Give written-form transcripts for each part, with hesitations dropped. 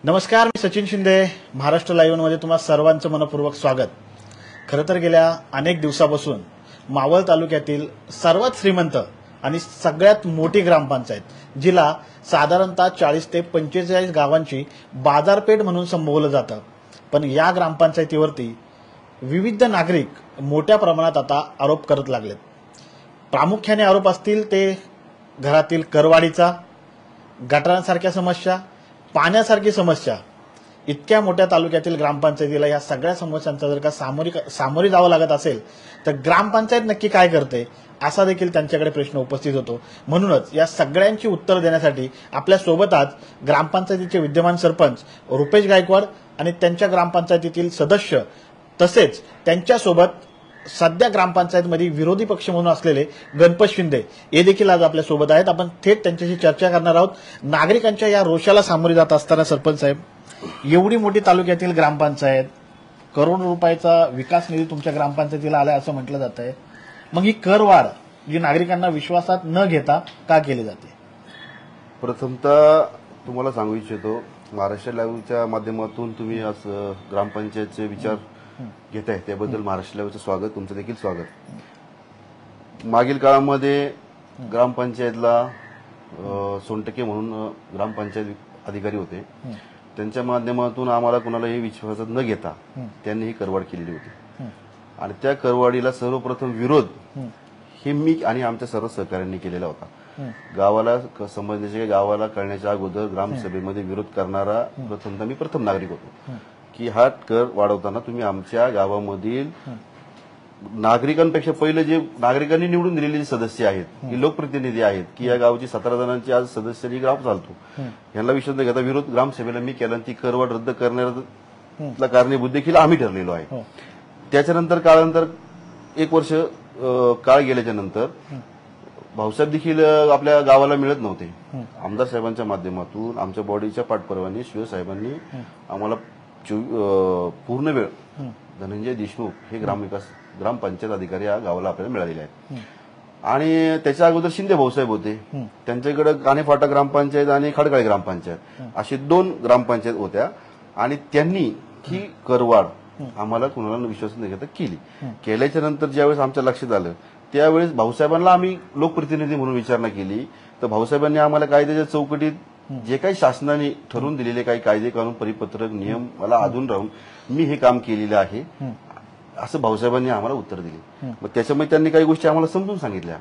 नमस्कार, मी सचिन शिंदे. महाराष्ट्र लाईव्ह मध्ये तुम्हा सर्वांचं मनपूर्वक स्वागत. खरं तर गेल्या अनेक दिवसापासून मावळ तालुक्यातील सर्वात श्रीमंत आणि सगळ्यात मोठी ग्रामपंचायत, जिला साधारणतः 40 ते 45 गावांची बाजारपेठ म्हणून संबोधलं जातं, पण या ग्रामपंचायतीवरती विविध नागरिक मोठ्या प्रमाणात आता आरोप करत लागलेत. प्रामुख्याने आरोप असतील ते घरातील करवाढीचा, गटारांसारख्या समस्या, पाण्यासारखी समस्या. इतक्या मोठ्या तालुक्यातील ग्रामपंचायतीला या सगळ्या समस्यांचा जर का सामोरी जावं लागत असेल तर ग्रामपंचायत नक्की काय करते, असा देखील त्यांच्याकडे प्रश्न उपस्थित होतो. म्हणूनच या सगळ्यांची उत्तर देण्यासाठी आपल्या सोबत आज ग्रामपंचायतीचे विद्यमान सरपंच रुपेश गायकवाड आणि त्यांच्या ग्रामपंचायतीतील सदस्य, तसेच त्यांच्यासोबत सध्या ग्रामपंचायतमध्ये विरोधी पक्ष म्हणून असलेले गणपत शिंदे हे देखील आज आपल्या सोबत आहेत. आपण थेट त्यांच्याशी चर्चा करणार आहोत. नागरिकांच्या या रोषाला सामोरे जात असताना सरपंच साहेब, एवढी मोठी तालुक्यातील ग्रामपंचायत, करोड रुपयाचा विकास निधी तुमच्या ग्रामपंचायतीला आलाय असं म्हटलं जात आहे, मग ही करवाढ जी नागरिकांना विश्वासात न घेता का केली जाते? प्रथमतः तुम्हाला सांगू इच्छितो, महाराष्ट्र लाईव्हच्या माध्यमातून तुम्ही आज ग्रामपंचायतचे विचार घेताय त्याबद्दल महाराष्ट्र लाईव्हचं स्वागत, तुमचं देखील स्वागत. मागील काळामध्ये ग्रामपंचायतला सोनटके म्हणून ग्रामपंचायत अधिकारी होते, त्यांच्या माध्यमातून आम्हाला कुणालाही विश्वासात न घेता त्यांनी ही करवाढ केलेली होती. आणि त्या करवाढीला सर्वप्रथम विरोध हे मी आणि आमच्या सर्व सहकाऱ्यांनी केलेला होता. गावाला समजण्याचे, गावाला कळण्याच्या अगोदर ग्रामसभेमध्ये विरोध करणारा प्रथम नागरिक होतो की हा कर वाढवताना तुम्ही आमच्या गावामधील नागरिकांपेक्षा पहिले जे नागरिकांनी निवडून दिलेले सदस्य आहेत, की लोकप्रतिनिधी आहेत, की या गावची 17 जणांची आज सदस्यांनी गाव चालतो, यांना विश्वास न घेता विरोध ग्रामसभेला मी केला. ती करवाढ रद्द करण्याला कारणीभूत देखील आम्ही ठरलेलो आहे. त्याच्यानंतर काळानंतर 1 वर्ष काळ गेल्याच्या नंतर भाऊसाहेब देखील आपल्या गावाला मिळत नव्हते. आमदार साहेबांच्या माध्यमातून आमच्या बॉडीच्या पाठपुराव्याने शिवसाहेबांनी आम्हाला पूर्ण वेळ धनंजय देशमुख हे ग्रामपंचायत अधिकारी या गावाला आपल्याला मिळालेले आहेत. आणि त्याच्या अगोदर शिंदे भाऊसाहेब होते, त्यांच्याकडे कानेफाटा ग्रामपंचायत आणि खडकाळी ग्रामपंचायत अशी 2 ग्रामपंचायत होत्या. आणि त्यांनी ही करवाढ आम्हाला कुणाला विश्वास न घेता केल्याच्या नंतर ज्यावेळेस आमच्या लक्षात आलं त्यावेळेस भाऊसाहेबांना आम्ही लोकप्रतिनिधी म्हणून विचारणा केली, तर भाऊसाहेबांनी आम्हाला कायद्याच्या चौकटीत जे काही शासनाने ठरवून दिलेले काही कायदे, कानून, परिपत्रक, नियम मला अधून राहून मी हे काम केलेलं आहे असं भाऊसाहेबांनी आम्हाला उत्तर दिले. मग त्याच्यामुळे त्यांनी काही गोष्टी आम्हाला समजून सांगितल्या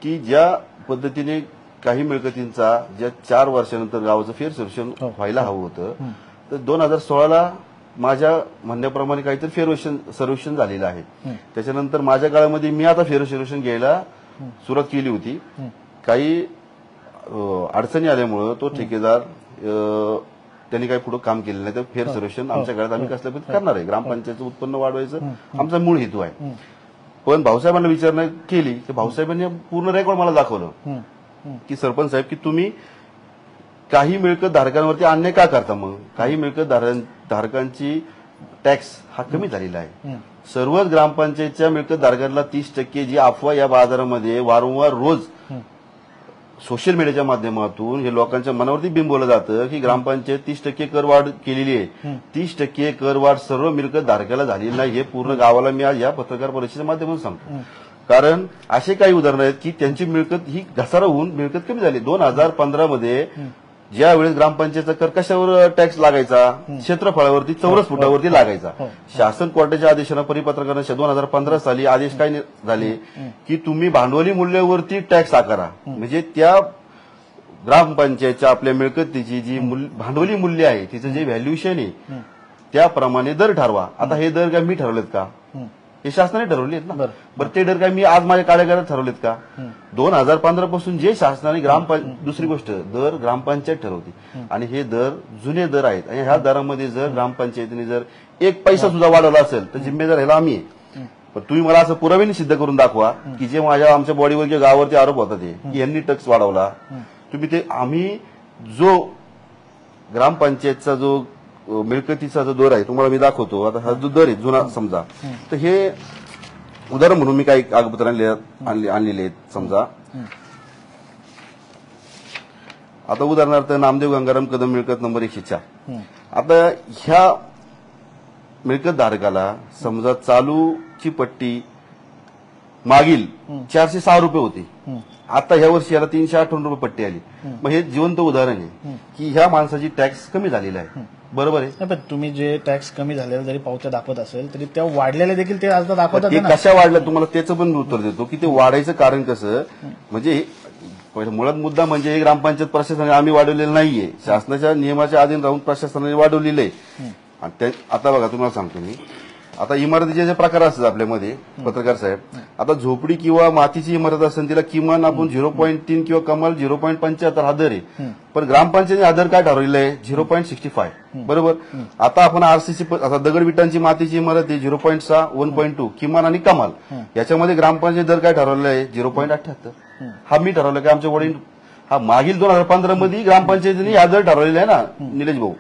की ज्या पद्धतीने काही मिळकतींचा ज्या 4 वर्षानंतर गावाचं फेरसर्वेक्षण व्हायला हवं होतं, तर 2016ला माझ्या म्हणण्याप्रमाणे काहीतरी सर्वेक्षण झालेलं आहे. त्याच्यानंतर माझ्या काळामध्ये मी आता फेरसर्वेक्षण घ्यायला सुरुवात केली होती. काही अडचणी आल्यामुळं तो ठेकेदार त्यांनी काही पुढे काम केलेलं नाही. तर फेर सर्वेक्षण आमच्या काळात आम्ही कसल्या पद्धतीने करणार आहे, ग्रामपंचायतचं उत्पन्न वाढवायचं आमचा मूळ हेतू आहे. पण भाऊसाहेबांना विचारणा केली तर भाऊसाहेबांनी पूर्ण रेकॉर्ड मला दाखवलं की सरपंच साहेब, की तुम्ही काही मिळकत धारकांवरती अन्याय का करता? मग काही मिळकत धारकांची टॅक्स हा कमी झालेला आहे. सर्वच ग्रामपंचायतच्या मिळकत धारकांना 30% जी अफवा या बाजारामध्ये वारंवार रोज सोशल मीडियाच्या माध्यमातून हे लोकांच्या मनावरती बिंबवलं जातं की ग्रामपंचायत 30% करवाढ केलेली आहे. 30% करवाढ सर्व मिळकत धारकाला झालेली नाही, हे पूर्ण गावाला मी आज या पत्रकार परिषदेच्या माध्यमातून सांगतो. कारण असे काही उदाहरणं आहेत की त्यांची मिळकत ही घसारा होऊन मिळकत कमी झाली. 2015 मध्ये ज्या वेळेस ग्रामपंचायतचा कर कशावर टॅक्स लागायचा, क्षेत्रफळावरती, चौरस फुटावरती लागायचा. शासन कोर्टाच्या आदेशानं, परिपत्रकानं 2015 साली आदेश काय झाले की तुम्ही भांडवली मूल्यावरती टॅक्स आकारा, म्हणजे त्या ग्रामपंचायतच्या आपल्या मिळकतीची जी भांडवली मूल्य आहे, तिचं जे व्हॅल्युएशन आहे त्याप्रमाणे दर ठरवा. आता हे दर काय मी ठरवलेत का? हे शासनाने ठरवलेत ना. बरं, ते दर काय मी आज माझ्या कार्यकाळात ठरवलेत का? 2015 पासून जे शासनाने दुसरी गोष्ट दर ग्रामपंचायत ठरवते आणि हे दर जुने दर आहेत. आणि ह्या दरामध्ये जर ग्रामपंचायतीने जर 1 पैसा सुद्धा वाढवला असेल तर जिम्मेदार ह्याला आम्ही आहे. पण तुम्ही मला असं पुराव्याने सिद्ध करून दाखवा की जे आमच्या बॉडीवर किंवा गावावरती आरोप होतात की यांनी टॅक्स वाढवला, तुम्ही ते आम्ही जो ग्रामपंचायतचा जो मिळकतीचा जो दर आहे तुम्हाला मी दाखवतो. आता हा जो दर आहे जुना समजा, तर हे उदाहरण म्हणून मी काही कागदपत्र आणलेले आहेत. समजा आता उदाहरणार्थ नामदेव गंगाराम कदम मिळकत नंबर 104. आता ह्या मिळकत धारकाला समजा चालूची पट्टी मागील 406 रुपये होती, आता ह्या वर्षी याला 358 रुपये पट्टी आली. मग हे जिवंत उदाहरण आहे की ह्या माणसाची टॅक्स कमी झालेला आहे. बरोबर आहे. नाही, पण तुम्ही जे टॅक्स कमी झालेला जरी पावत्या दाखवत असेल तरी त्या वाढलेल्या देखील ते आज दाखवतात ते ना. कशा वाढल्या तुम्हाला त्याचं पण उत्तर देतो की ते वाढायचं कारण कसं. म्हणजे मुळात मुद्दा म्हणजे हे ग्रामपंचायत प्रशासनाने आम्ही वाढवलेलं नाहीये, शासनाच्या नियमाच्या अधीन राहून प्रशासनाने वाढवलेलं आहे. आणि आता बघा तुम्हाला सांगतो मी, आता इमारतीचे जे प्रकार असतात आपल्यामध्ये पत्रकार साहेब, आता झोपडी किंवा मातीची इमारत असेल तिला किमान आपण 0.3 किंवा कमाल 0.75 हा दर आहे. पण ग्रामपंचायतीने हा दर काय ठरवलेला आहे 0.65. बरोबर. आता आपण आरसीसी आता दगडविटांची मातीची इमारत आहे 0.6, 1.2 किमान आणि कमाल. याच्यामध्ये ग्रामपंचायत दर काय ठरवलेला आहे 0.78. हा मी ठरवलं की आमच्या वडील हा मागील 2015 मध्ये ग्रामपंचायतीने हा दर ठरवलेला आहे ना निलेश भाऊ.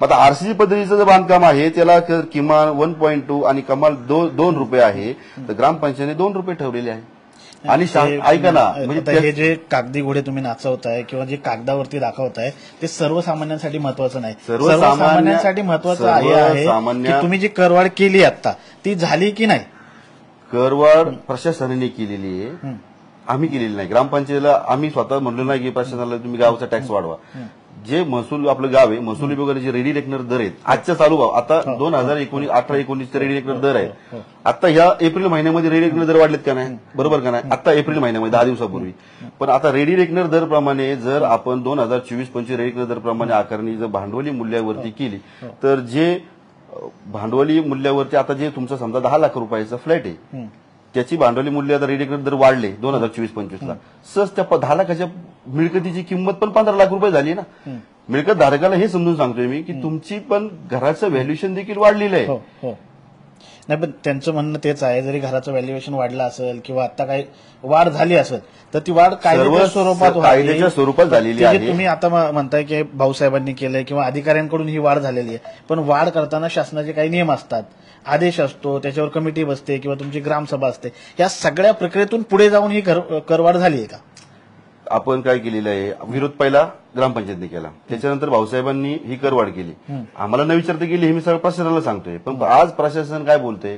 आता आरसीसी पद्धतीचं जे बांधकाम आहे त्याला किमान 1.2 आणि कमाल 2 रुपये आहे, तर ग्रामपंचायतीने 2 रुपये ठेवलेले आहे. आणि ऐका ना, म्हणजे हे जे कागदी घोडे तुम्ही नाचवताय किंवा जे कागदावरती दाखवताय ते सर्वसामान्यांसाठी महत्वाचं नाही. सर्वसामान्यांसाठी महत्वाचं आहे की तुम्ही जी करवाढ केली आता ती झाली की नाही. करवाढ प्रशासनाने केलेली आहे, आम्ही केलेली नाही. ग्रामपंचायतीला आम्ही स्वतः म्हणलो नाही की प्रशासनाला तुम्ही गावचा टॅक्स वाढवा. जे महसूल आपलं गाव आहे महसूल विभागाचे जे रेडी रेकनर दर आहेत आजच्या चालू भाव आता 2018-19 रेडी रेकनर दर आहे. आता ह्या एप्रिल महिन्यामध्ये रेडी रेकनर दर वाढलेत का नाही, बरोबर का नाही. आता एप्रिल महिन्यामध्ये 10 दिवसापूर्वी. पण आता रेडी रेकनर दर प्रमाणे जर आपण 2024-25 रेडी रेकनर दर प्रमाणे आकारणी जर भांडवली मूल्यावरती केली तर जे भांडवली मूल्यावरती आता जे तुमचं समजा 10 लाख रुपयाचा फ्लॅट आहे त्याची भांडवली मूल्य आता रेडी रेकनर दर वाढले 2024-25 ला. सहज त्या 10 लाखाच्या मिळकतीची किंमत पण 15 लाख रुपये झाली ना. मिळकत धारकाला हे समजून सांगतोय मी की तुमची पण घराचं व्हॅल्युएशन देखील वाढलेलं आहे. नाही, पण त्यांचं म्हणणं तेच आहे जरी घराचं व्हॅल्युएशन वाढलं असेल किंवा आता काही वाढ झाली असेल तर ती वाढ कायद्याच्या स्वरूपात झालेली आहे. तुम्ही आता म्हणताय की भाऊसाहेबांनी केलंय किंवा अधिकाऱ्यांकडून ही वाढ झालेली आहे, पण वाढ करताना शासनाचे काही नियम असतात, आदेश असतो, त्याच्यावर कमिटी बसते किंवा तुमची ग्रामसभा असते. या सगळ्या प्रक्रियेतून पुढे जाऊन ही करवाढ झाली आहे का. आपण काय केलेलं आहे, विरोध पहिला ग्रामपंचायतीने केला, त्याच्यानंतर भाऊसाहेबांनी ही करवाढ केली. आम्हाला न विचारता केली हे मी सगळं प्रशासनाला सांगतोय. पण आज प्रशासन काय बोलतंय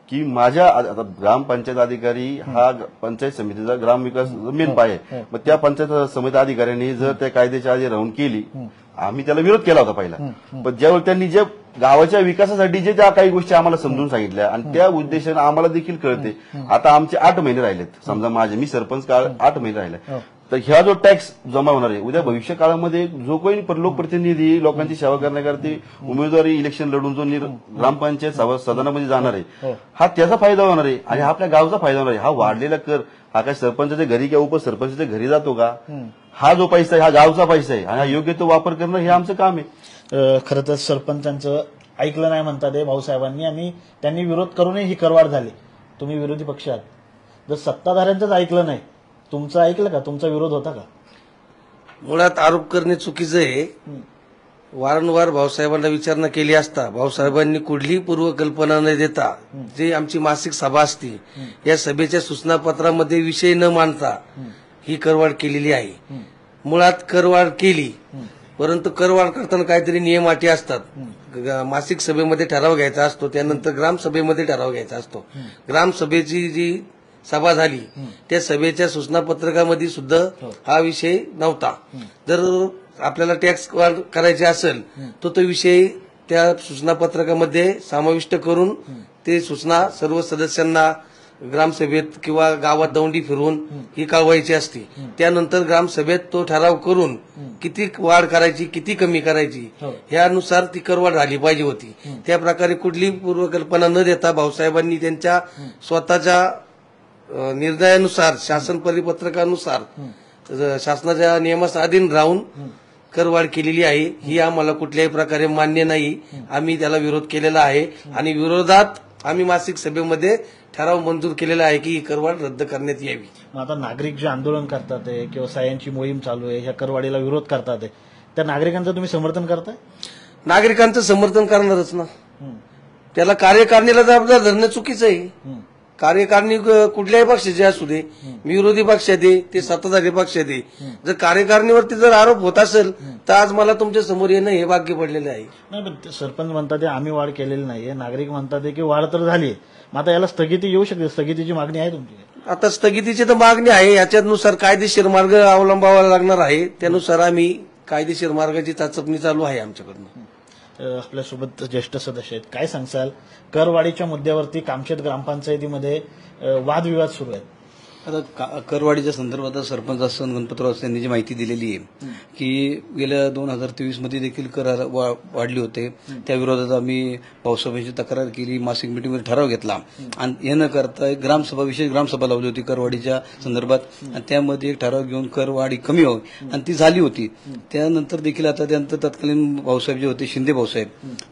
की माझ्या आता ग्रामपंचायत अधिकारी हा पंचायत समितीचा ग्रामविकास मेन पाय आहे. मग त्या पंचायत समिती अधिकाऱ्यांनी जर त्या कायद्याच्या आधी राहून केली, आम्ही त्याला विरोध केला होता पहिला. पण ज्यावेळी त्यांनी जे गावाच्या विकासासाठी जे ज्या काही गोष्टी आम्हाला समजून सांगितल्या आणि त्या उद्देशाने आम्हाला देखील कळते. आता आमचे 8 महिने राहिलेत, समजा माझे मी सरपंच काळ 8 महिने राहिले, तर ह्या जो टॅक्स जमा होणार आहे उद्या भविष्य काळामध्ये जो काही लोकप्रतिनिधी लोकांची सेवा करण्याकरता उमेदवारी इलेक्शन लढून जो ग्रामपंचायत सदनामध्ये जाणार आहे हा त्याचा फायदा होणार आहे आणि आपल्या गावचा फायदा होणार आहे. हा वाढलेला कर हा काय सरपंचाच्या घरी किंवा उपसरपंचाच्या घरी जातो का. हा जो पैसा आहे हा गावचा पैसा आहे आणि हा योग्य तो वापर करणं हे आमचं काम आहे. खरं तर सरपंचांचं ऐकलं नाही म्हणतात हे भाऊसाहेबांनी आणि त्यांनी विरोध करूनही ही करवाढ झाली. तुम्ही विरोधी पक्ष आहात, जर सत्ताधाऱ्यांचंच ऐकलं नाही तुमचं ऐकलं का, तुमचा विरोध होता का. मुळात आरोप करणे चुकीचं आहे. वारंवार भाऊसाहेबांना विचारणा केली असता भाऊसाहेबांनी कुठलीही पूर्वकल्पना न देता जे आमची मासिक सभा असते या सभेच्या सूचनापत्रामध्ये विषय न मांडता ही करवाढ केलेली आहे. मुळात करवाढ केली, परंतु करवाढ करताना काहीतरी नियम अटी असतात. मासिक सभेमध्ये ठराव घ्यायचा असतो, त्यानंतर ग्रामसभेमध्ये ठराव घ्यायचा असतो. ग्रामसभेची जी सभा झाली त्या सभेच्या सूचनापत्रकामध्ये सुद्धा हा विषय नव्हता. जर आपल्याला टॅक्स वाढ करायची असेल तर तो विषय त्या सूचनापत्रकामध्ये समाविष्ट करून ते सूचना सर्व सदस्यांना ग्रामसभेत किंवा गावात दौंडी फिरवून ही कळवायची असते. त्यानंतर ग्रामसभेत तो ठराव करून किती वाढ करायची किती कमी करायची ह्यानुसार ती करवाढ झाली पाहिजे होती. त्या प्रकारे कुठलीही पूर्वकल्पना न देता भाऊसाहेबांनी त्यांच्या स्वतःच्या निर्णयानुसार शासन परिपत्रकानुसार शासनाच्या नियमाच्या अधीन राहून करवाढ केलेली आहे. ही आम्हाला कुठल्याही प्रकारे मान्य नाही. आम्ही त्याला विरोध केलेला आहे आणि विरोधात आम्ही मासिक सभेमध्ये ठराव मंजूर केलेला आहे की ही करवाढ रद्द करण्यात यावी. आता नागरिक जे आंदोलन करतात किंवा सह्यांची मोहीम चालू आहे ह्या करवाढीला विरोध करतात त्या नागरिकांचं तुम्ही समर्थन करताय. नागरिकांचं समर्थन करणारच ना. त्याला कार्यकारिणीला जबाबदार धरणं चुकीचं आहे. कार्यकारिणी कुठल्याही पक्षाचे असू दे, विरोधी पक्षात आहे ते सत्ताधारी पक्षात आहे, जर कार्यकारिणीवरती जर आरोप होत असेल तर आज मला तुमच्या समोर येणं हे भाग्य पडलेलं आहे. नाही, पण ते सरपंच म्हणतात आम्ही वाढ केलेली नाहीये, नागरिक म्हणतात की वाढ तर झाली, मग आता याला स्थगिती येऊ शकते, स्थगितीची मागणी आहे तुमची? आता स्थगितीची तर मागणी आहे, याच्यानुसार कायदेशीर मार्ग अवलंबावा लागणार आहे, त्यानुसार आम्ही कायदेशीर मार्गाची चाचपणी चालू आहे आमच्याकडनं. आपल्यासोबत ज्येष्ठ सदस्य आहेत, काय सांगसाल? करवाढीच्या मुद्द्यावरती कामशेत ग्रामपंचायतीमध्ये वादविवाद सुरू आहेत. आता करवाढीच्या संदर्भात सरपंच असं गणपतराव यांनी जी माहिती दिलेली आहे की गेल्या 2023 मध्ये देखील कर वाढले होते, त्या विरोधात आम्ही भाऊसाहेबांची तक्रार केली, मासिक मिटिंगमध्ये ठराव घेतला आणि हे न करता एक ग्रामसभा, विशेष ग्रामसभा लावली होती करवाढीच्या संदर्भात आणि त्यामध्ये एक ठराव घेऊन करवाढी कमी व्हावी आणि ती झाली होती. त्यानंतर देखील आता त्यानंतर तत्कालीन भाऊसाहेब जे होते, शिंदे भाऊसाहेब,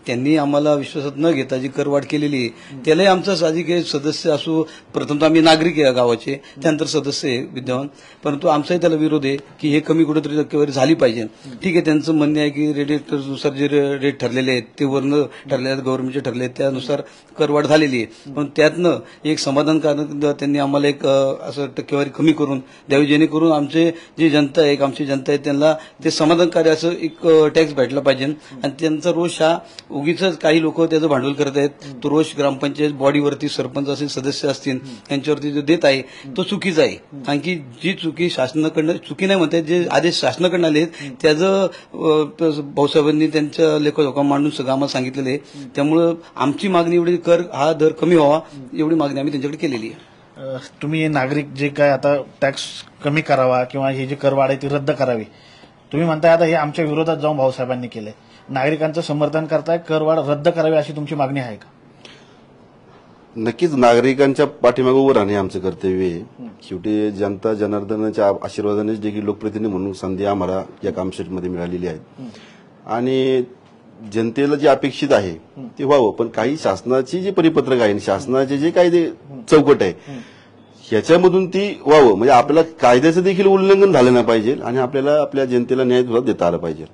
त्यांनी आम्हाला विश्वासात न घेता जी करवाढ केलेली आहे त्यालाही आमचा साहजिक सदस्य असो, प्रथमतः आम्ही नागरिक आहे गावाचे, त्यानंतर सदस्य आहे विद्यमान, परंतु आमचाही त्याला विरोध आहे की हे कमी कुठेतरी टक्केवारी झाली पाहिजे. ठीक आहे, त्यांचं म्हणणं आहे की रेटनुसार जे रेट ठरलेले आहेत ते वर्ण ठरले आहेत, गव्हर्नमेंटचे ठरले आहेत, त्यानुसार करवाढ झालेली आहे, पण त्यातनं एक समाधानकारक त्यांनी आम्हाला एक असं टक्केवारी कमी करून द्यावी जेणेकरून आमचे जे जनता आहे, आमची जनता आहे त्यांना ते समाधानकारी असं एक टॅक्स भेटला पाहिजे. आणि त्यांचा रोष हा उगीच काही लोक त्याचं भांडवल करत आहेत, तो रोष ग्रामपंचायत बॉडीवरती सरपंच असेल, सदस्य असतील यांच्यावरती जो देत आहे तो चुकीचा आहे. कारण की जी चुकी शासनाकडनं, चुकी नाही म्हणतात, जे आदेश शासनाकडनं आले त्याचं भाऊसाहेबांनी त्यांच्या लेखोजोखा मांडून सगळं आम्हाला सांगितलेलं आहे. त्यामुळं आमची मागणी एवढी कर हा दर कमी व्हावा एवढी मागणी आम्ही त्यांच्याकडे केलेली आहे. तुम्ही नागरिक जे काय आता टॅक्स कमी करावा किंवा ही जी करवाढ आहे ती रद्द करावी, तुम्ही म्हणताय आता हे आमच्या विरोधात जाऊन भाऊसाहेबांनी केलंय, नागरिकांचं समर्थन करताय, करवाढ रद्द करावी अशी तुमची मागणी आहे का? नक्कीच नागरिकांच्या पाठीमागे उभं राहणे आमचं कर्तव्य आहे. शेवटी जनता जनार्दनाच्या आशीर्वादानेच देखील लोकप्रतिनिधी म्हणून संधी आम्हाला या कामशेटमध्ये मिळालेली आहे आणि जनतेला जे अपेक्षित आहे ते व्हावं. पण काही शासनाची जी परिपत्रक आहे, शासनाचे जे कायदे चौकट आहे ह्याच्यामधून ती व्हावं, म्हणजे आपल्याला कायद्याचं देखील उल्लंघन झालं नाही पाहिजे आणि आपल्याला आपल्या जनतेला न्याय सुद्धा देता आला पाहिजे.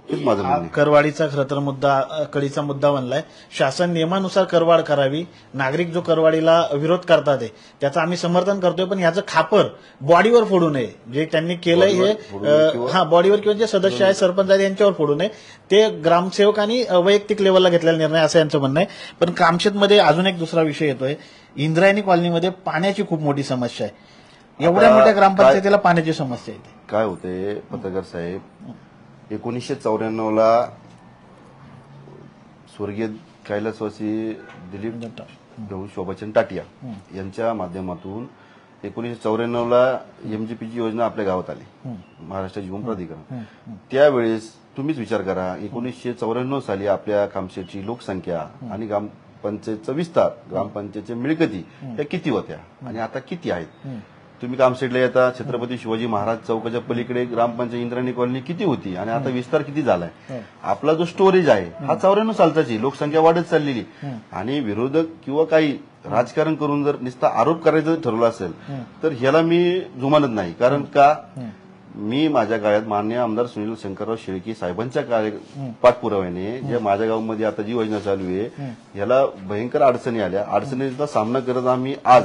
हेच माझं म्हणणं आहे. करवाढीचा खरं तर मुद्दा कडीचा मुद्दा बनलाय. शासन नियमानुसार करवाढ करावी, नागरिक जो करवाढीला विरोध करतात आहे त्याचं आम्ही समर्थन करतोय, पण याचं खापर बॉडीवर फोडू नये. जे त्यांनी केलंय हे बॉडीवर किंवा जे सदस्य आहेत, सरपंच आहेत यांच्यावर फोडू नये. ते ग्रामसेवक आणि वैयक्तिक लेवलला घेतलेला निर्णय असं यांचं म्हणणं आहे. पण कामशेतमध्ये अजून एक दुसरा विषय येतोय. इंद्रायणी कॉलनीमध्ये पाण्याची खूप मोठी समस्या आहे. एवढ्या मोठ्या ग्रामपंचायतीला पाण्याची समस्या येते. काय होते पत्रकार साहेब, 1994 स्वर्गीय कैलासवासी दिलीप भाऊ शोभाचंद टाटिया यांच्या माध्यमातून 1994 एमजीपीची योजना आपल्या गावात आली, महाराष्ट्र जीवन प्राधिकरण. त्यावेळेस तुम्हीच विचार करा, 1994 साली आपल्या कामशेतची लोकसंख्या आणि ग्रामपंचायतचा विस्तार, ग्रामपंचायतच्या मिळकती या किती होत्या आणि आता किती आहेत? तुम्ही कामशेटला येता, छत्रपती शिवाजी महाराज चौकाच्या पलीकडे ग्रामपंचायत इंद्रायणी कॉलनी किती होती आणि आता विस्तार किती झालाय? आपला जो स्टोरेज आहे हा 94 सालचाची, लोकसंख्या वाढत चाललेली. आणि विरोधक किंवा काही राजकारण करून जर नुसता आरोप करायचं ठरवलं असेल तर ह्याला मी जुमानत नाही. कारण का, मी माझ्या काळात माननीय आमदार सुनील शंकरराव शेळके साहेबांच्या पाठपुराव्याने ज्या माझ्या गावामध्ये आता जी योजना चालू आहे ह्याला भयंकर अडचणी आल्या. अडचणीचा सामना करत आम्ही आज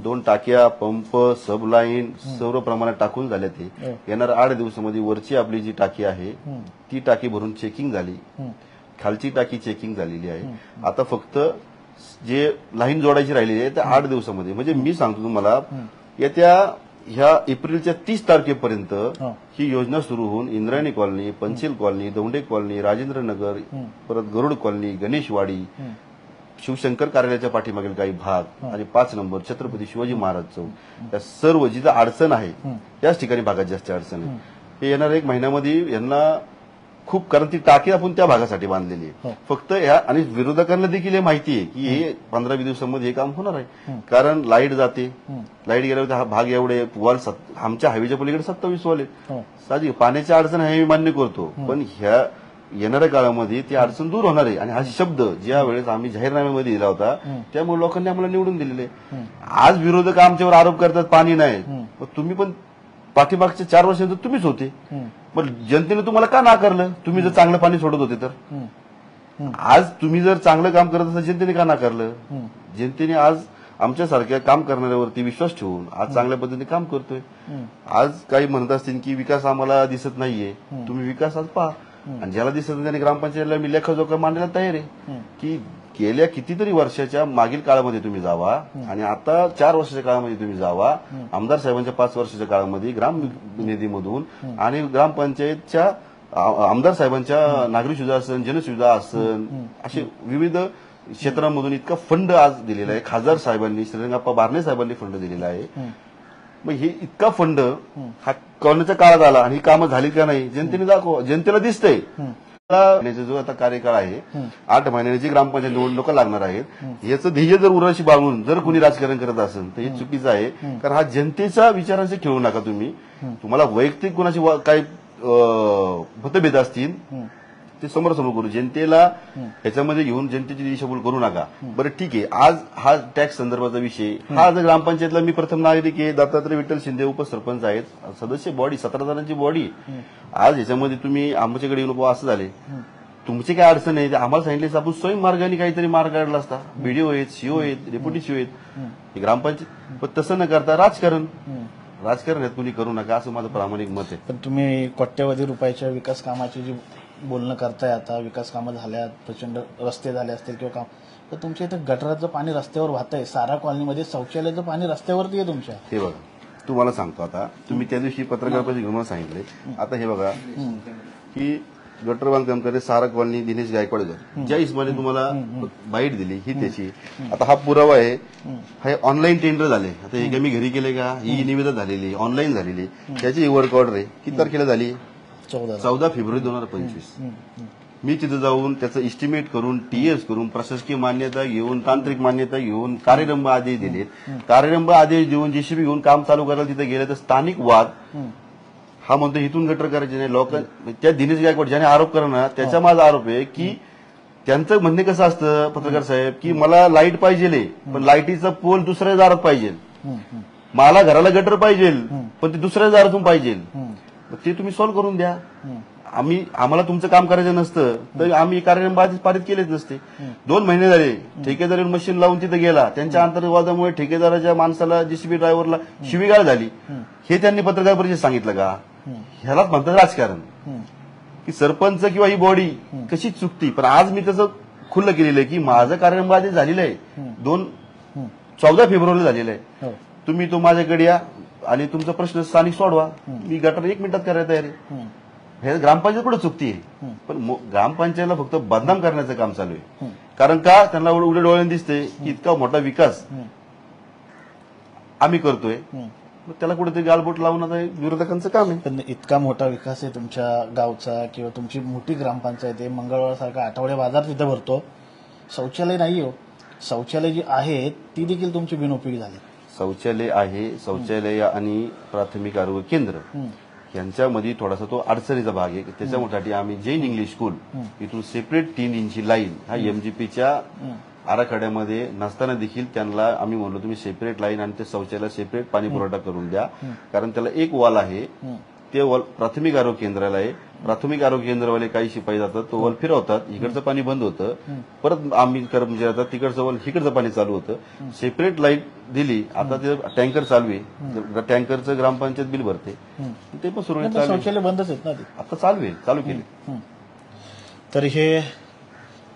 2 टाक्या, पंप, सबलाईन सर्व प्रमाणात टाकून झाल्या. ते येणाऱ्या 8 दिवसामध्ये वरची आपली जी टाकी आहे ती टाकी भरून चेकिंग झाली, खालची टाकी चेकिंग झालेली आहे. आता फक्त जे लाईन जोडायची राहिलेली आहे त्या 8 दिवसामध्ये, म्हणजे मी सांगतो तुम्हाला येत्या ह्या एप्रिलच्या 30 तारखेपर्यंत ही योजना सुरू होऊन Indrayani colony, Panchel colony, Daunde colony, Rajendranagar, परत गरुड कॉलनी, गणेशवाडी, शिवशंकर कार्यालयाच्या पाठीमागील काही भाग आणि 5 नंबर छत्रपती शिवाजी महाराज चौक, या सर्व जिथं अडचण आहे त्याच ठिकाणी भागात जास्त अडचण आहे. हे येणाऱ्या 1 महिन्यामध्ये यांना खूप, कारण ती टाकी आपण त्या भागासाठी बांधलेली आहे. फक्त ह्या आणि विरोधकांना देखील हे माहिती आहे की हे 15-20 दिवसांमध्ये हे काम होणार आहे. कारण लाईट जाते, लाईट गेल्यावर हा भाग एवढे वॉल, आमच्या हायवेच्या पलीकडे 27 वॉल आहेत. साधी पाण्याची अडचण आहे मी मान्य करतो, पण ह्या येणाऱ्या काळामध्ये ती अडचण दूर होणार आहे. आणि हा शब्द ज्या वेळेस आम्ही जाहीरनाम्यामध्ये दिला होता त्यामुळे लोकांनी आम्हाला निवडून दिलेले. आज विरोधक आमच्यावर आरोप करतात पाणी नाही, तुम्ही पण पाठीमागच्या 4 वर्षांचं तुम्हीच होते, पण जनतेने तुम्हाला का नाकारलं? तुम्ही जर चांगलं पाणी सोडत होते तर आज तुम्ही जर चांगलं काम करत असाल जनतेने का नाकारलं? जनतेने आज आमच्यासारख्या काम करणाऱ्यावरती विश्वास ठेवून आज चांगल्या पद्धतीने काम करतोय. आज काही म्हणत असतील की विकास आम्हाला दिसत नाहीये, तुम्ही विकास आज पहा. आणि ज्याला दिसत नाही त्याने ग्रामपंचायतीला मी लेखाजोखा मांडायला तयार आहे की गेल्या कितीतरी वर्षाच्या मागील काळामध्ये तुम्ही जावा आणि आता 4 वर्षाच्या काळामध्ये तुम्ही जावा. आमदार साहेबांच्या 5 वर्षाच्या काळामध्ये ग्राम निधीमधून आणि ग्रामपंचायतच्या आमदार साहेबांच्या नागरिक सुविधा असन, जनसुविधा असन, असे विविध क्षेत्रांमधून इतका फंड आज दिलेला आहे. खासदार साहेबांनी, श्रीरंगाप्पा बारणे साहेबांनी फंड दिलेला आहे. मग हे इतका फंड हा करण्याच्या काळात आला आणि ही कामं झाली का नाही जनतेने दाखव, जनतेला दिसतंय. जो आता कार्यकाळ आहे 8 महिन्यांची ग्रामपंचायत निवडणुका लागणार आहेत, याचं ध्येय जर उराशी बाळगून जर कोणी राजकारण करत असेल तर हे चुकीचं आहे. कारण हा जनतेच्या विचारांशी खेळू नका तुम्ही. तुम्हाला वैयक्तिक कोणाची काही मतभेद असतील ते समोरासमोर करू, जनतेला ह्याच्यामध्ये घेऊन जनतेची दिशाभूल करू नका. बरं ठीक आहे, आज हा टॅक्स संदर्भाचा विषय हा आज ग्रामपंचायतला मी प्रथम नागरिक आहे, दत्तात्रय विठ्ठल शिंदे उपसरपंच आहेत, सदस्य बॉडी 17 जणांची बॉडी. आज ह्याच्यामध्ये तुम्ही आमच्याकडे येऊन असं झाले, तुमची काय अडचण आहे आम्हाला सांगितले आपण स्वयं मार्गाने काहीतरी मार्ग काढला असता. बीडीओ आहेत, सीओ आहेत, डेप्युटी सीओ आहेत, ग्रामपंचायत. पण तसं न करता राजकारण कुणी करू नका असं माझं प्रामाणिक मत आहे. पण तुम्ही कोट्यवधी रुपयाच्या विकास कामाची जी बोलणं करताय, आता विकास कामं झाल्यात, प्रचंड रस्ते झाले असतील किंवा काम, तर तुमच्या इथं गटराचं पाणी रस्त्यावर वाहतंय. सारा कॉलनीमध्ये शौचालयाचं पाणी रस्त्यावरती आहे तुमच्या. हे बघा तुम्हाला सांगतो, आता तुम्ही त्या दिवशी पत्रकार परिषदेत घेऊन सांगितले. आता हे बघा की गटर बांधकाम करणे सारा कॉलनी दिनेश गायकवाड ज्या हिशोबाने तुम्हाला बाईट दिली ही त्याची. आता हा पुरावा आहे, हे ऑनलाईन टेंडर झाले. आता हे मी घरी केले का, ही निवेदन झालेली ऑनलाईन झालेली, त्याची वर्क ऑर्डर आहे. किती तारखेला झाली? 14 फेब्रुवारी 2025. मी तिथं जाऊन त्याचं इस्टिमेट करून, टीएस करून, प्रशासकीय मान्यता घेऊन, तांत्रिक मान्यता घेऊन, कार्यरंभ आदेश दिलेत. कार्यरंभ आदेश देऊन जेसीबी घेऊन काम चालू करायला तिथे गेले तर स्थानिक वाद हा म्हणतो इथून गटर करायचे नाही. लोक त्या दिनेश गायकवाड ज्याने आरोप करणार त्याचा माझा आरोप आहे की त्यांचं म्हणणे कसं असतं पत्रकार साहेब की मला लाईट पाहिजे पण लाईटीचा पोल दुसऱ्या दारात पाहिजे, मला घराला गटर पाहिजे पण ते दुसऱ्या दारातून पाहिजे. ते तुम्ही सॉल्व्ह करून द्या. आम्हाला तुमचं काम करायचं नसतं तर आम्ही कार्यक्रम पारित केलेच नसते. 2 महिने झाले ठेकेदार मशीन लावून तिथे गेला, त्यांच्या आंतरवादामुळे ठेकेदाराच्या माणसाला जेसीबी ड्रायव्हरला शिवीगाळ झाली. हे त्यांनी पत्रकार परिषदेत सांगितलं का? ह्यालाच म्हणतात राजकारण की सरपंच किंवा ही बॉडी कशी चुकती. पण आज मी त्याचं खुल्लं केलेलं आहे की माझं कार्यक्रम आधी झालेलं आहे, 14 फेब्रुवारीला झालेलं आहे. तुम्ही तो माझ्याकडे या आणि तुमचा प्रश्न स्थानिक सोडवा, मी गटर 1 मिनिटात करायला तयार आहे. हे ग्रामपंचायत कुठे चुकतीये, पण ग्रामपंचायतला फक्त बदनाम करण्याचं काम चालू आहे. कारण का त्यांना उघड्या डोळ्याने दिसते की इतका मोठा विकास आम्ही करतोय, त्याला कुठेतरी गालबोट लावून आता विरोधकांचं काम आहे. पण इतका मोठा विकास आहे तुमच्या गावचा किंवा तुमची मोठी ग्रामपंचायत आहे, मंगळवार सारखा आठवडे बाजार तिथे भरतो, शौचालय नाही हो. शौचालय जी आहेत ती देखील तुमची बिनउपयोगी झाली. शौचालय आहे, शौचालय आणि प्राथमिक आरोग्य केंद्र यांच्यामध्ये थोडासा तो अडचणीचा भाग आहे. त्याच्यासाठी आम्ही जैन इंग्लिश स्कूल इथून सेपरेट 3 इंची लाईन हा एमजीपीच्या आराखड्यामध्ये नसताना देखील त्यांना आम्ही म्हणलो तुम्ही सेपरेट लाईन आणि ते शौचालय सेपरेट पाणी पुरवठा करून द्या. कारण त्याला एक वॉल आहे, ते वॉल प्राथमिक आरोग्य केंद्राला आहे. प्राथमिक आरोग्य केंद्रवाले काही शिपाई जातात, तो वॉल फिरवतात, इकडचं पाणी बंद होतं, परत आम्ही कर्मचारी जातात, तिकडचं वॉल इकडचं पाणी चालू होतं. सेपरेट लाईन दिली. आता ते टँकर चालू आहे, टँकरचं ग्रामपंचायत बिल भरते, ते पण सुरू आहे. शौचालय बंदच आहेत ना ते आता चालू केले. तर हे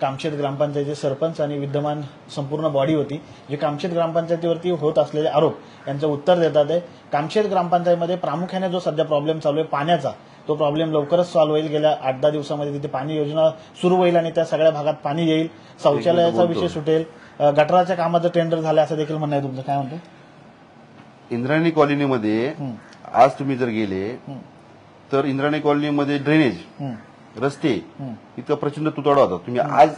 कामशेत ग्रामपंचायतीचे सरपंच आणि विद्यमान संपूर्ण बॉडी होती जे कामशेत ग्रामपंचायतीवरती होत असलेले आरोप यांचं उत्तर देतात आहे. कामशेत ग्रामपंचायतीमध्ये प्रामुख्याने जो सध्या प्रॉब्लेम चालू आहे पाण्याचा, तो प्रॉब्लेम लवकरच सॉल्व्ह होईल. गेल्या 8-10 दिवसामध्ये तिथे पाणी योजना सुरू होईल आणि त्या सगळ्या भागात पाणी येईल. शौचालयाचा विषय सुटेल. गटराच्या कामाचं टेंडर झालं असं देखील म्हणणं आहे तुमचं, काय म्हणतो? इंद्रायणी कॉलनीमध्ये आज तुम्ही जर गेले तर इंद्रायणी कॉलनीमध्ये ड्रेनेज, रस्ते इतका प्रचंड तुटवडा होता. तुम्ही आज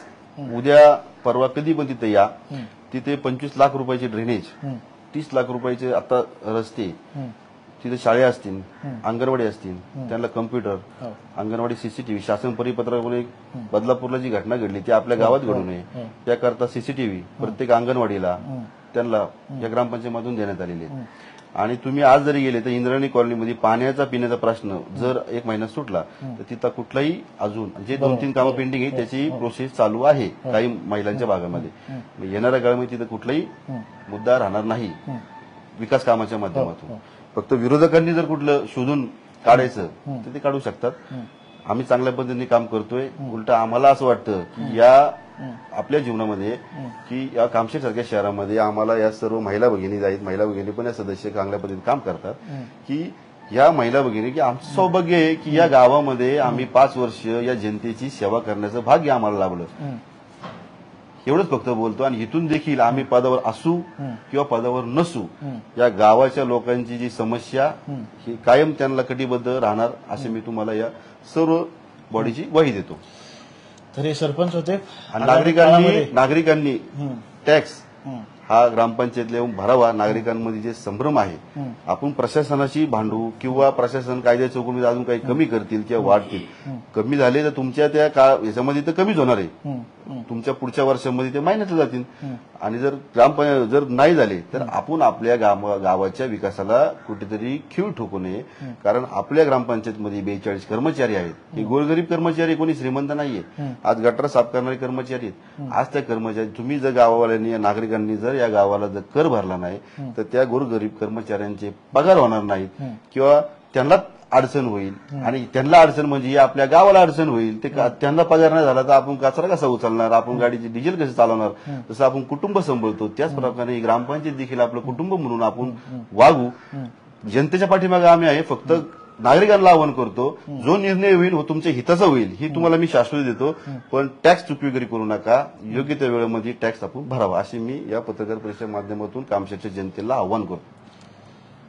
उद्या परवा कधी पण तिथे या, तिथे 25 लाख रुपयाचे ड्रेनेज, 30 लाख रुपयाचे आता रस्ते, तिथे शाळा असतील, अंगणवाडी असतील, त्यांना कम्प्युटर, अंगणवाडी सीसीटीव्ही, शासन परिपत्रकामुळे बदलापूरला जी घटना घडली ती आपल्या गावात घडू नये त्याकरता सीसीटीव्ही प्रत्येक अंगणवाडीला त्यांना या ग्रामपंचायतीमधून देण्यात आलेली आहे. आणि तुम्ही आज जरी गेले तर इंद्रायणी कॉलनीमध्ये पाण्याचा पिण्याचा प्रश्न जर एक महिना सुटला तर तिथं कुठलाही अजून जे 2-3 कामं पेंडिंग आहे त्याची प्रोसेस चालू आहे काही महिलांच्या भागामध्ये. येणाऱ्या काळामध्ये तिथं कुठलाही मुद्दा राहणार नाही विकास कामाच्या माध्यमातून. फक्त विरोधकांनी जर कुठलं शोधून काढायचं तर ते काढू शकतात. आम्ही चांगल्या पद्धतीने काम करतोय. उलट आम्हाला असं वाटतं की या आपल्या जीवनामध्ये की या कामशेत सारख्या शहरामध्ये आम्हाला या सर्व महिला भगिनी आहेत, महिला भगिनी पण या सदस्य चांगल्या पद्धतीने काम करतात की या महिला भगिनी की आमचं सौभाग्य आहे की या गावामध्ये आम्ही 5 वर्ष या जनतेची सेवा करण्याचं भाग्य आम्हाला लाभलं. एवढंच फक्त बोलतो. आणि इथून देखील आम्ही पदावर असू किंवा पदावर नसू या गावाच्या लोकांची जी समस्या ही कायम त्यांना कटिबद्ध राहणार असे मी तुम्हाला या सर्व बॉडीची ग्वाही देतो. तर हे सरपंच होते. आणि नागरिकांनी टॅक्स हा ग्रामपंचायतला येऊन भरावा. नागरिकांमध्ये जे संभ्रम आहे आपण प्रशासनाशी भांडू किंवा प्रशासन कायद्या चौकटीत अजून काही कमी करतील किंवा वाढतील. कमी झाले तर तुमच्या त्या याच्यामध्ये तर कमीच होणार आहे. तुमच्या पुढच्या वर्षामध्ये ते मायनसला जातील. आणि जर जर नाही झाले तर आपण आपल्या गावाच्या विकासाला कुठेतरी खीळ ठोकू नये. कारण आपल्या ग्रामपंचायतमध्ये 42 कर्मचारी आहेत. हे गोरगरीब कर्मचारी, कोणी श्रीमंत नाहीये. आज गटर साफ करणारे कर्मचारी आहेत. आज त्या कर्मचारी तुम्ही जर गावावाल्यांनी नागरिकांनी जर या गावाला जर कर भरला नाही तर त्या गोरगरीब कर्मचाऱ्यांचे पगार होणार नाहीत किंवा त्यांना अडचण होईल. आणि त्यांना अडचण म्हणजे आपल्या गावाला अडचण होईल. ते त्यांना पगार नाही झाला तर आपण कचरा कसा उचलणार, आपण गाडीची डिझेल कसं चालवणार. जसं आपण कुटुंब सांभाळतो त्याच प्रकारे ग्रामपंचायत देखील आपलं कुटुंब म्हणून आपण वागू. जनतेच्या पाठीमागे आम्ही आहे. फक्त नागरिकांना आवाहन करतो जो निर्णय होईल हो तुमच्या हिताचा होईल ही तुम्हाला मी शाश्वती देतो. पण टॅक्स चुकवेगिरी करू नका. योग्य त्या वेळेमध्ये टॅक्स आपण भरावा असे मी या पत्रकार परिषदेच्या माध्यमातून कामशेतच्या जनतेला आवाहन करतो.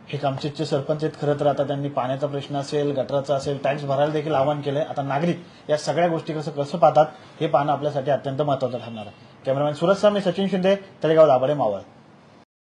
हे कामशेतचे सरपंच आहेत. खरं तर आता त्यांनी पाण्याचा प्रश्न असेल, गटराचा असेल, टॅक्स भरायला देखील आवाहन केलंय. आता नागरिक या सगळ्या गोष्टी कसं पाहतात हे पाहणं आपल्यासाठी अत्यंत महत्वाचं ठरणार आहे. कॅमेरामॅन सुरज मी सचिन शिंदे, तळेगाव दाभाडे, मावळ.